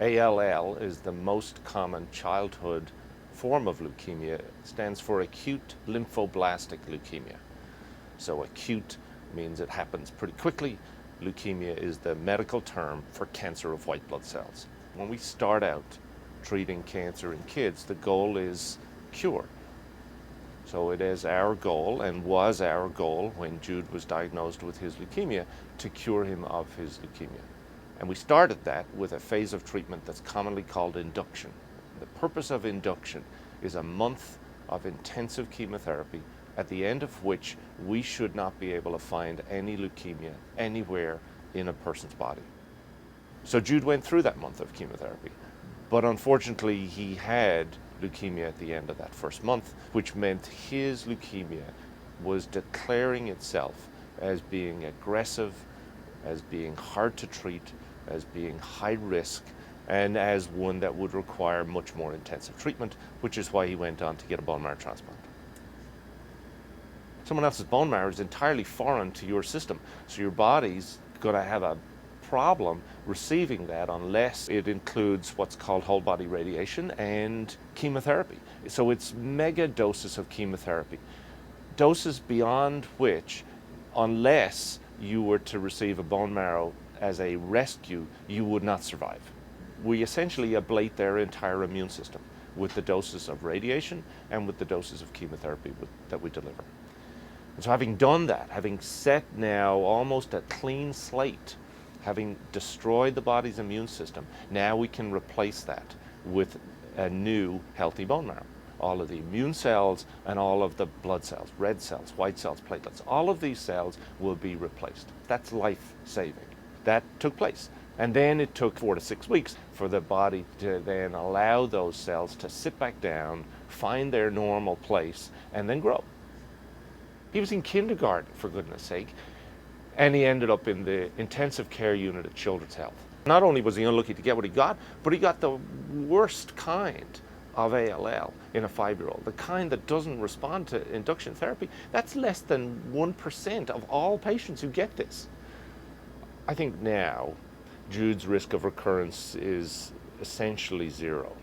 ALL is the most common childhood form of leukemia. It stands for acute lymphoblastic leukemia. So acute means it happens pretty quickly. Leukemia is the medical term for cancer of white blood cells. When we start out treating cancer in kids, the goal is cure. So it is our goal, and was our goal when Jude was diagnosed with his leukemia, to cure him of his leukemia. And we started that with a phase of treatment that's commonly called induction. The purpose of induction is a month of intensive chemotherapy, at the end of which we should not be able to find any leukemia anywhere in a person's body. So Jude went through that month of chemotherapy, but unfortunately he had leukemia at the end of that first month, which meant his leukemia was declaring itself as being aggressive, as being hard to treat, as being high risk, and as one that would require much more intensive treatment, which is why he went on to get a bone marrow transplant. Someone else's bone marrow is entirely foreign to your system, so your body's going to have a problem receiving that unless it includes what's called whole body radiation and chemotherapy. So it's mega doses of chemotherapy, doses beyond which, unless you were to receive a bone marrow as a rescue, you would not survive. We essentially ablate their entire immune system with the doses of radiation and with the doses of chemotherapy that we deliver. And so having done that, having set now almost a clean slate, having destroyed the body's immune system, now we can replace that with a new healthy bone marrow. All of the immune cells and all of the blood cells, red cells, white cells, platelets, all of these cells will be replaced. That's life-saving. That took place. And then it took 4 to 6 weeks for the body to then allow those cells to sit back down, find their normal place, and then grow. He was in kindergarten, for goodness sake, and he ended up in the intensive care unit at Children's Health. Not only was he unlucky to get what he got, but he got the worst kind of ALL in a 5-year-old, the kind that doesn't respond to induction therapy. That's less than 1% of all patients who get this. I think now Jude's risk of recurrence is essentially zero.